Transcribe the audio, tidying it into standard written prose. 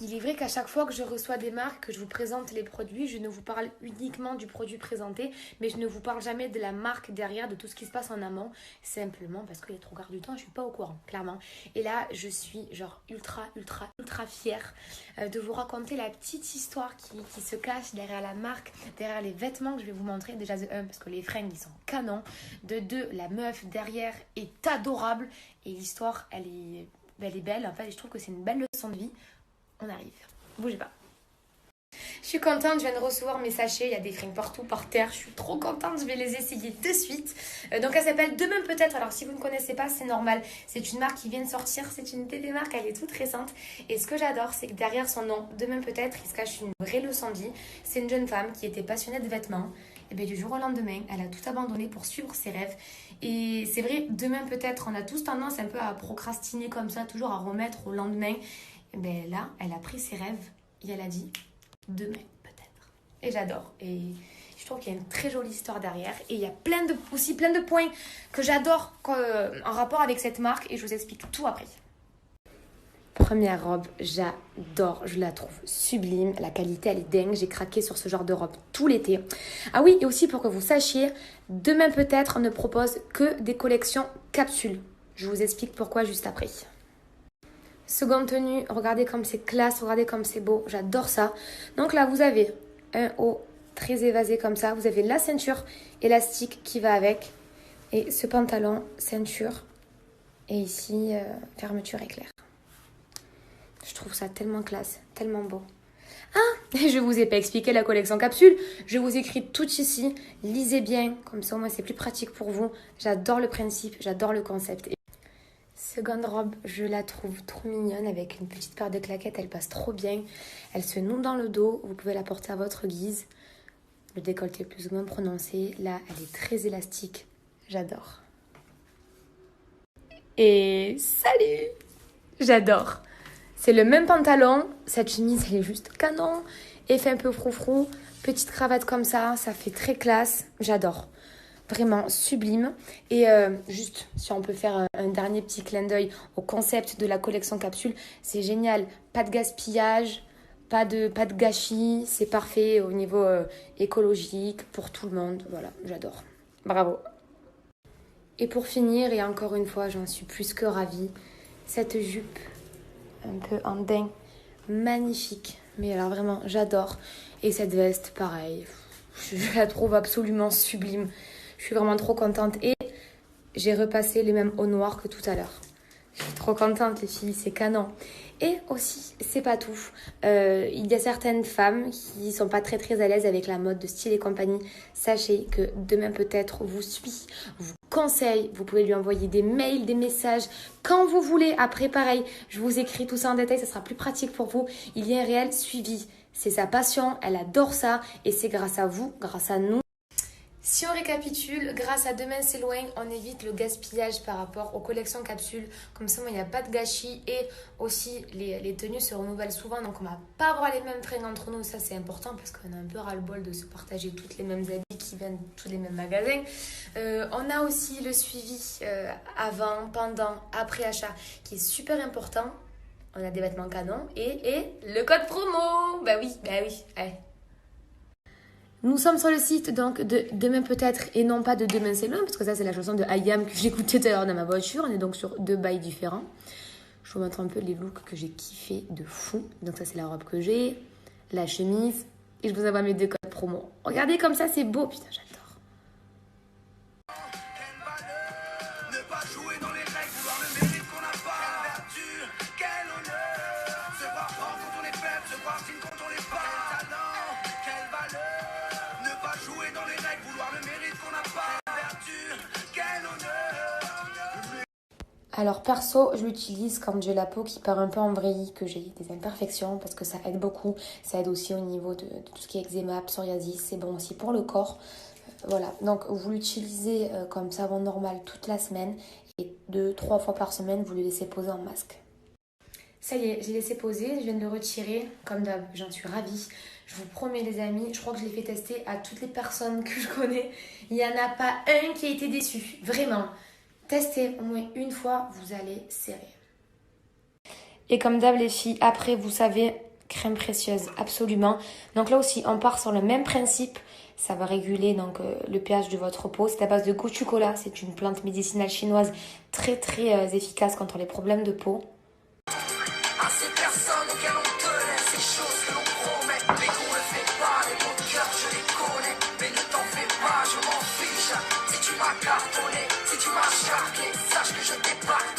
Il est vrai qu'à chaque fois que je reçois des marques, que je vous présente les produits, je ne vous parle uniquement du produit présenté, mais je ne vous parle jamais de la marque derrière, de tout ce qui se passe en amont, simplement parce que les trois quarts du temps, je suis pas au courant, clairement. Et là, je suis genre ultra fière de vous raconter la petite histoire qui se cache derrière la marque, derrière les vêtements que je vais vous montrer. Déjà de 1, parce que les fringues, ils sont canons. De 2, la meuf derrière est adorable. Et l'histoire, elle est belle. En fait, je trouve que c'est une belle leçon de vie. On arrive. Bougez pas. Je suis contente, je viens de recevoir mes sachets. Il y a des fringues partout par terre. Je suis trop contente, je vais les essayer de suite. Donc elle s'appelle Demain peut-être. Alors si vous ne connaissez pas, c'est normal. C'est une marque qui vient de sortir. C'est une bébé marque, elle est toute récente. Et ce que j'adore, c'est que derrière son nom, Demain peut-être, il se cache une vraie leçon de vie. C'est une jeune femme qui était passionnée de vêtements. Et bien du jour au lendemain, elle a tout abandonné pour suivre ses rêves. Et c'est vrai, demain peut-être, on a tous tendance un peu à procrastiner comme ça, toujours à remettre au lendemain. Et bien là, elle a pris ses rêves et elle a dit demain peut-être. Et j'adore. Et je trouve qu'il y a une très jolie histoire derrière. Et il y a aussi plein de points que j'adore en rapport avec cette marque. Et je vous explique tout après. Première robe, j'adore, je la trouve sublime, la qualité elle est dingue, j'ai craqué sur ce genre de robe tout l'été. Ah oui, et aussi pour que vous sachiez, demain peut-être on ne propose que des collections capsules. Je vous explique pourquoi juste après. Seconde tenue, regardez comme c'est classe, regardez comme c'est beau, j'adore ça. Donc là vous avez un haut très évasé comme ça, vous avez la ceinture élastique qui va avec et ce pantalon, ceinture et ici fermeture éclair. Je trouve ça tellement classe, tellement beau. Ah, je vous ai pas expliqué la collection capsule. Je vous écris tout ici. Lisez bien, comme ça au moins c'est plus pratique pour vous. J'adore le principe, j'adore le concept. Seconde robe, je la trouve trop mignonne avec une petite paire de claquettes. Elle passe trop bien. Elle se noue dans le dos. Vous pouvez la porter à votre guise. Le décolleté est plus ou moins prononcé. Là, elle est très élastique. J'adore. Et salut! J'adore. C'est le même pantalon, cette chemise elle est juste canon, effet un peu froufrou, petite cravate comme ça fait très classe, j'adore. Vraiment sublime. Et juste, si on peut faire un dernier petit clin d'œil au concept de la collection capsule, c'est génial, pas de gaspillage, pas de gâchis, c'est parfait au niveau écologique, pour tout le monde, voilà, j'adore. Bravo. Et pour finir, et encore une fois, j'en suis plus que ravie, cette jupe un peu en daim, magnifique. Mais alors vraiment, j'adore. Et cette veste, pareil, je la trouve absolument sublime. Je suis vraiment trop contente. Et j'ai repassé les mêmes au noir que tout à l'heure. Je suis trop contente les filles, c'est canon. Et aussi, c'est pas tout. Il y a certaines femmes qui sont pas très à l'aise avec la mode de style et compagnie. Sachez que demain peut-être vous suit, vous conseille. Vous pouvez lui envoyer des mails, des messages quand vous voulez. Après pareil, je vous écris tout ça en détail, ça sera plus pratique pour vous. Il y a un réel suivi. C'est sa passion, elle adore ça et c'est grâce à vous, grâce à nous. Si on récapitule, grâce à Demain c'est loin, on évite le gaspillage par rapport aux collections capsules. Comme ça, il n'y a pas de gâchis et aussi les tenues se renouvellent souvent. Donc, on ne va pas avoir les mêmes fringues entre nous. Ça, c'est important parce qu'on a un peu ras-le-bol de se partager toutes les mêmes habits qui viennent de tous les mêmes magasins. On a aussi le suivi avant, pendant, après achat qui est super important. On a des vêtements canons et le code promo. Bah oui. Allez. Nous sommes sur le site donc de Demain peut-être et non pas de Demain c'est loin parce que ça c'est la chanson de IAM que j'écoutais tout à l'heure dans ma voiture. On est donc sur deux bails différents. Je vous montre un peu les looks que j'ai kiffé de fou. Donc ça c'est la robe que j'ai, la chemise et je vous envoie mes deux codes promo. Regardez comme ça c'est beau, putain j'adore. Alors perso, je l'utilise quand j'ai la peau qui part un peu en vrille, que j'ai des imperfections, parce que ça aide beaucoup. Ça aide aussi au niveau de tout ce qui est eczéma, psoriasis, c'est bon aussi pour le corps. Voilà, donc vous l'utilisez comme savon normal toute la semaine et 2-3 fois par semaine, vous le laissez poser en masque. Ça y est, j'ai laissé poser, je viens de le retirer, comme d'hab, j'en suis ravie. Je vous promets les amis, je crois que je l'ai fait tester à toutes les personnes que je connais. Il n'y en a pas un qui a été déçu, vraiment. Testez au moins une fois, vous allez serrer. Et comme d'hab les filles, après vous savez, crème précieuse, absolument. Donc là aussi, on part sur le même principe. Ça va réguler donc le pH de votre peau. C'est à base de gotu kola. C'est une plante médicinale chinoise très très efficace contre les problèmes de peau. À ces personnes auxquelles on tenait, ces choses que l'on promet, mais qu'on ne fait pas, les mots de cœur je les connais, mais ne t'en fais pas, je m'en fiche. Si tu m'as cartonné, si tu m'as charqué, sache que je t'ai pas